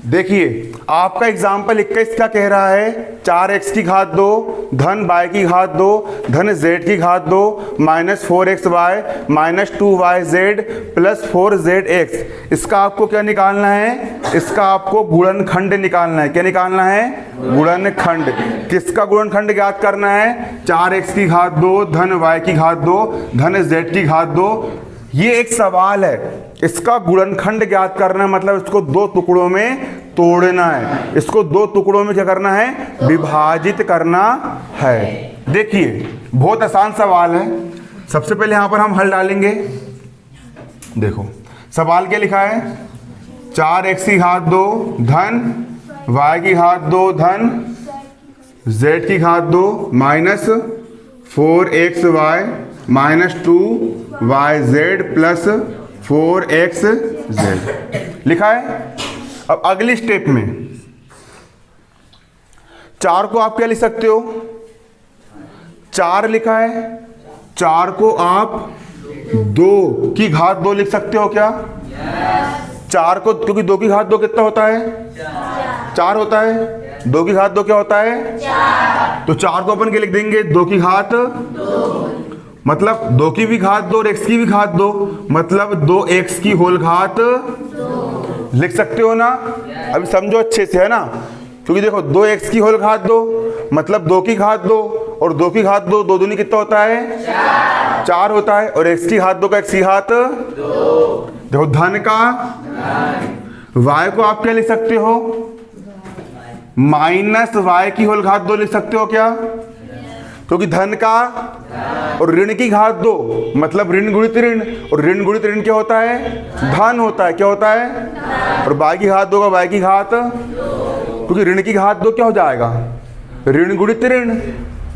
देखिए आपका एग्जाम्पल 21 क्या कह रहा है, 4x की घात 2 धन y की घात 2 धन z की घात 2 minus 4xy minus 2yz plus 4zx। इसका आपको क्या निकालना है, इसका आपको गुणनखंड निकालना है। क्या निकालना है, गुणनखंड। किसका गुणनखंड ज्ञात करना है, 4x की घात 2 धन y की घात 2 धन z की घात 2। ये एक सवाल है, इसका गुणनखंड ज्ञात करना है, मतलब इसको दो टुकड़ों में तोड़ना है, इसको दो टुकड़ों में क्या करना है, विभाजित करना है। देखिए बहुत आसान सवाल है। सबसे पहले यहां पर हम हल डालेंगे। देखो सवाल क्या लिखा है, 4x की घात 2 धन y की घात 2 धन z की घात 2 minus 4xy minus 2yz plus 4xz लिखा है। अब अगली स्टेप में 4 को आप क्या लिख सकते हो, 4 लिखा है, 4 को आप 2 की घात 2 लिख सकते हो क्या, 4 को, क्योंकि 2 की घात 2 कितना होता है, 4 होता है। 2 की घात 2 क्या होता है, 4। तो 4 को अपन क्या लिख देंगे, 2 की घात 2, मतलब 2 की भी घात 2 और x की भी घात 2, मतलब 2x की होल घात 2 लिख सकते हो ना। अभी समझो अच्छे से, है ना, क्योंकि देखो 2x की होल घात 2 मतलब 2 की घात 2 और 2 की घात 2, 2 दूनी कितना होता है, 4 होता है। और x की घात 2 का x की घात 2। देखो धन का y को आप क्या लिख सकते हो, माइनस y की होल घात 2 लिख सकते हो क्या, क्योंकि धन का और ऋण की घात 2 मतलब ऋण गुणित ऋण, और ऋण गुणित ऋण क्या होता है, धन होता है। क्या होता है, और y की घात 2 का y की घात 2, क्योंकि ऋण की घात 2 क्या हो जाएगा, ऋण गुणित ऋण,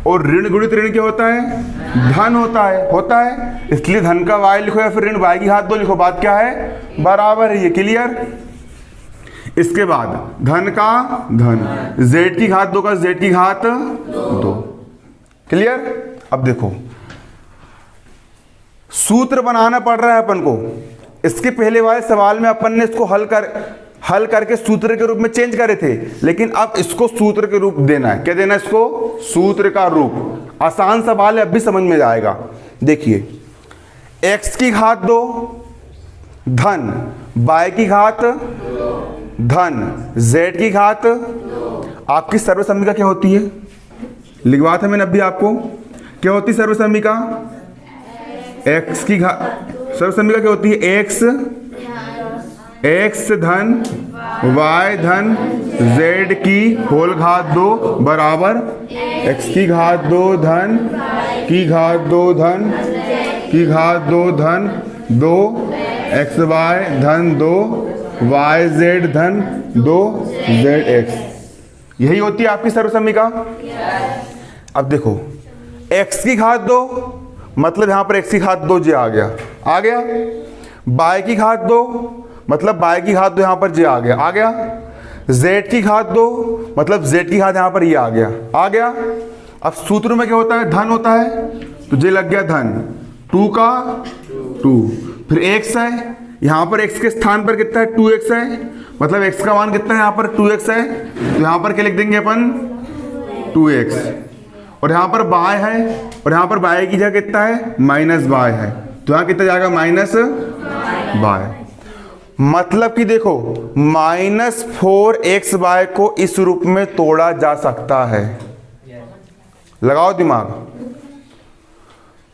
और ऋण गुणित ऋण क्या होता है, धन होता है। इसलिए धन का y लिखो या फिर ऋण y की घात 2 लिखो, बात क्या है, बराबर है। ये क्लियर। इसके बाद धन का धन, z की घात 2 का z की घात 2, क्लियर। अब देखो सूत्र बनाना पड़ रहा है अपन को। इसके पहले वाले सवाल में अपन ने इसको हल करके सूत्र के रूप में चेंज करे थे, लेकिन अब इसको सूत्र के रूप देना है। क्या देना है इसको, सूत्र का रूप। आसान सवाल है, अब भी समझ में जाएगा। देखिए x की घात 2 धन y की घात धन z की घात, आपकी सर्वसम्मिका क्या होती है, लिखवा था मैंने अभी आपको। क्या होती है सर्वसम्मिका, x की घात, सर्वसम्मिका क्या होती है, x धन y धन z की होल घात 2 बराबर x की घात 2 धन की घात 2 धन की घात 2 धन 2 xy धन 2 yz धन 2 zx। यही होती है आपकी सर्वसम्मिका। अब देखो x की घात 2 मतलब यहां पर x की घात 2 j आ गया, y की घात 2 मतलब y की घात 2 यहां पर j आ गया, z की घात 2 मतलब z की घात यहां पर ये आ गया। अब सूत्र में क्या होता है, धन होता है, तो j लग गया धन, 2 का 2, फिर x है, यहां पर x के स्थान पर कितना है, 2x है, मतलब x का मान कितना है, यहां पर 2x है, तो यहां पर क्या लिख देंगे अपन, 2x। और यहाँ पर y है, और यहाँ पर y की जगह कितना है, माइनस y है, तो यहाँ कितना जाएगा, माइनस y। मतलब कि देखो माइनस 4xy को इस रूप में तोड़ा जा सकता है, लगाओ दिमाग,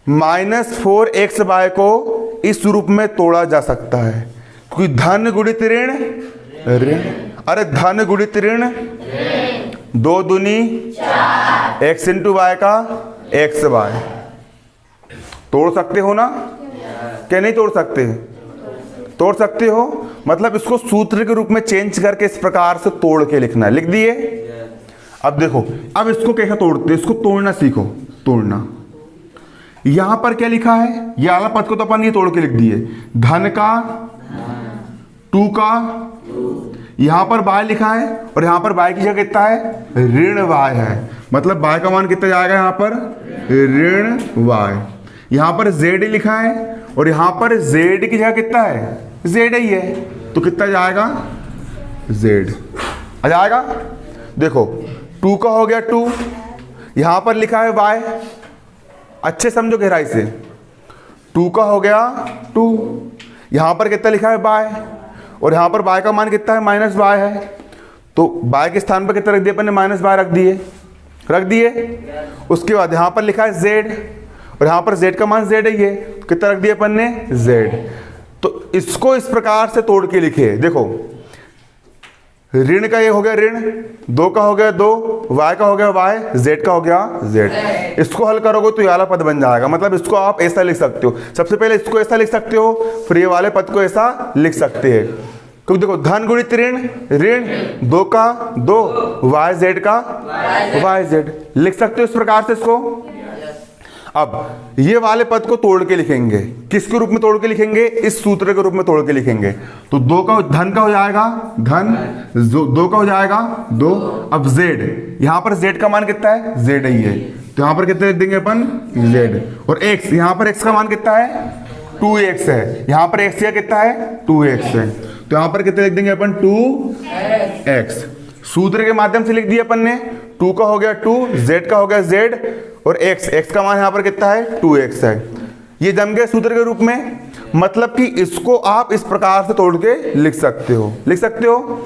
माइनस 4xy को इस रूप में तोड़ा जा सकता है, क्योंकि धन गुणित ऋण ऋण, अरे धन गुणित ऋण 2 दूनी 4, x इंटू वाई का xy। तोड़ सकते हो ना, क्या नहीं तोड़ सकते, तोड़ सकते हो। मतलब इसको सूत्र के रूप में चेंज करके इस प्रकार से तोड़ के लिखना है, लिख दिए। अब देखो अब इसको कैसे तोड़ते, इसको तोड़ना सीखो, तोड़ना। यहां पर क्या लिखा है, ये वाला पद को तो अपन ये तोड़ के लिख दिए, धन का 2 का, यहां पर y लिखा है, और यहां पर y की जगह कितना है, ऋण y है, मतलब y का मान कितना जाएगा, यहां पर ऋण y। यहां पर z लिखा है, और यहां पर z की जगह कितना है, z ही है, तो कितना जाएगा, जेड आ जाएगा। देखो 2 का हो गया 2, यहां पर लिखा है y, अच्छे समझो गहराई से। 2 का हो गया 2, यहां पर कितना लिखा है y, और यहां पर y का मान कितना है माइनस y है, तो y के स्थान पर कितना रख दिया अपन ने, माइनस y रख दिए। उसके बाद यहां पर लिखा है z, और यहां पर z का मान z है, ये कितना रख दिया अपन ने, z। तो इसको इस प्रकार से तोड़ के लिखे, देखो ऋण का ये हो गया ऋण, 2 का हो गया 2, y का हो गया y, z का हो गया z। इसको हल करोगे तो ये वाला पद बन जाएगा। मतलब इसको आप ऐसा लिख सकते हो, सबसे पहले इसको ऐसा लिख सकते हो, फिर ये वाले पद को ऐसा लिख सकते हैं। क्योंकि देखो धन गुणित ऋण, ऋण 2 का 2, y z का y z, लिख सकते हो इस प्रकार से इसको। अब ये वाले पद को तोड़ के लिखेंगे, किसके रूप में तोड़ के लिखेंगे, इस सूत्र के रूप में तोड़ के लिखेंगे। तो 2 का धन का हो जाएगा धन, 2 का हो जाएगा 2। अब z, यहां पर z का मान कितना है, z ही है, तो यहां पर कितने लिख देंगे अपन, z। और x, यहां पर x का मान कितना है, 2x है, यहां पर x का कितना है, 2x है, तो यहां पर कितने लिख देंगे अपन, 2x। सूत्र के माध्यम से लिख दिया अपन ने, 2 का हो गया 2, z का हो गया z, और x का मान यहां पर कितना है, 2x है। ये जम गए सूत्र के रूप में। मतलब कि इसको आप इस प्रकार से तोड़ के लिख सकते हो,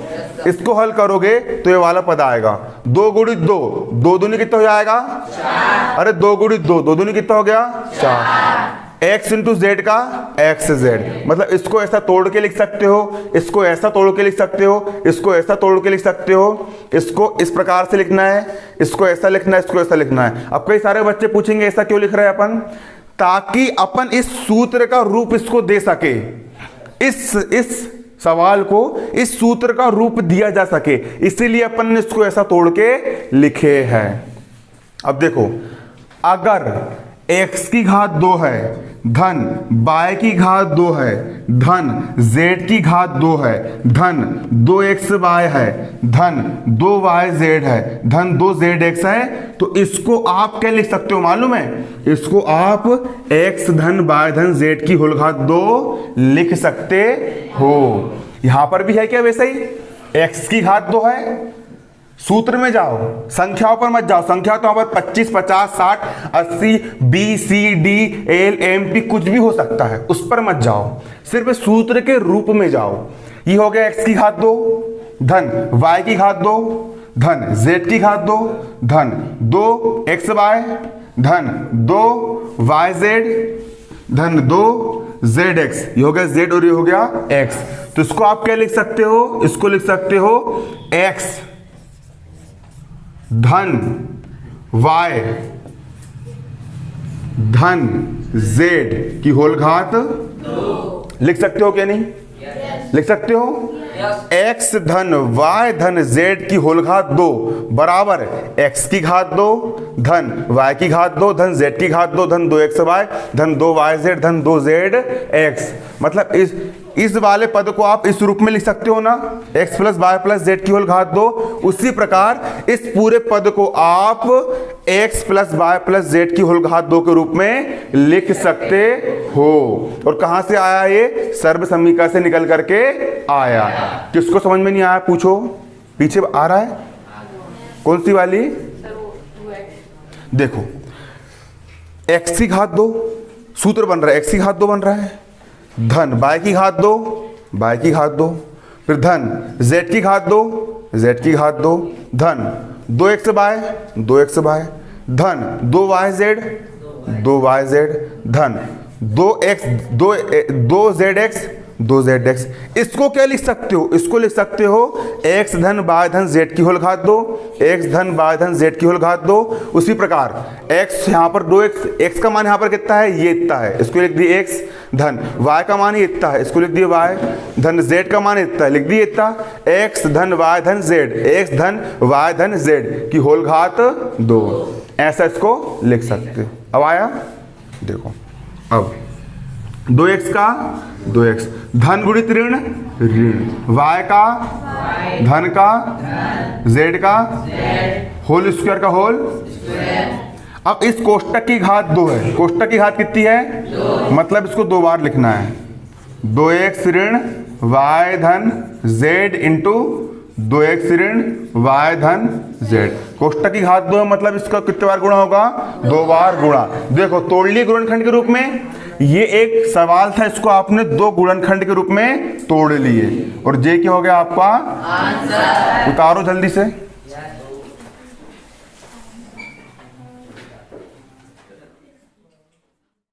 इसको हल करोगे तो ये वाला पद आएगा। 2 गुणित 2, 2 दूनी कितना हो जाएगा, 4। अरे 2 गुणित 2, 2 दूनी कितना हो गया, 4। x इंटू जेड का x z, मतलब इसको ऐसा तोड़ के लिख सकते हो, इसको ऐसा तोड़ के लिख सकते हो, इसको ऐसा तोड़ के लिख सकते हो, इसको इस प्रकार से लिखना है, इसको ऐसा लिखना है, इसको ऐसा लिखना है। अब कई सारे बच्चे पूछेंगे ऐसा क्यों लिख रहे हैं अपन, ताकि अपन इस सूत्र का रूप इसको दे सके, इस सवाल को इस सूत्र का रूप दिया जा सके, इसीलिए अपन ने इसको ऐसा तोड़ के लिखे हैं। अब देखो अगर x की घात 2 है, धन y की घात 2 है, धन z की घात 2 है, धन 2xy है, धन 2yz है, धन 2zx है, तो इसको आप क्या लिख सकते हो मालूम है, इसको आप x धन y धन z की होल घात 2 लिख सकते हो। यहां पर भी है क्या वैसे ही, x की घात 2 है, सूत्र में जाओ, संख्याओं पर मत जाओ, संख्या तो यहाँ पर 25, 50, 60, 80, B, C, D, L, M, P कुछ भी हो सकता है, उस पर मत जाओ, सिर्फ सूत्र के रूप में जाओ। ये हो गया x की घात 2, धन y की घात 2, धन z की घात 2, धन 2xy, धन 2yz, धन 2zx, ये हो गया z और ये हो गया x। तो इसको आप क्या लिख सकते हो, इसको लिख सकते हो x धन y धन z की होल घात 2 लिख सकते हो क्या नहीं, लिख सकते हो। x धन y धन z की होल घात 2 बराबर x की घात 2 धन y की घात 2 धन z की घात 2 धन 2xy धन 2yz धन 2zx। मतलब इस वाले पद को आप इस रूप में लिख सकते हो ना, x plus Y plus Z की होल घात 2। उसी प्रकार इस पूरे पद को आप x plus Y plus Z की होल घात 2 के रूप में लिख सकते हो। और कहां से आया ये, सर्व समीकरण से निकल करके आया। किसको समझ में नहीं आया पूछो, पीछे आ रहा है कौन सी वाली, देखो x की घात 2 सूत्र बन रहा है, x की घात 2 बन रहा है, धन y की घात 2 y की घात 2, फिर धन z की घात 2 z की घात 2, धन 2xy धन 2yz 2yz, धन 2zx। इसको क्या लिख सकते हो, इसको लिख सकते हो x धन y धन z की होल घात 2, x धन y धन z की होल घात 2। उसी प्रकार x यहाँ पर 2x, x का मान यहाँ पर कितना है, ये इतना है, इसको लिख दिए x, धन y का मान ये इतना है, इसको लिख दिए y, धन z का मान इतना है, लिख दिए इतना, x धन y धन z, x धन y धन z की होल घात 2, ऐसा इसको लिख सकते। अब आया देखो, अब 2x का 2x, धन गुणित ऋण ऋण, y का धन का z का होल स्क्वायर का होल। अब इस कोष्टक की घात 2 है, कोष्टक की घात कितनी है, मतलब इसको 2 बार लिखना है, 2x ऋण y धन z इंटू 2x ऋण y धन z। कोष्टक की घात 2 मतलब इसका कितने बार गुणा होगा? 2 बार गुणा। देखो तोड़ लिए गुणनखंड के रूप में, ये एक सवाल था, इसको आपने 2 गुणनखंड के रूप में तोड़ लिए और जे क्या हो गया आपका आंसर। उतारो जल्दी से।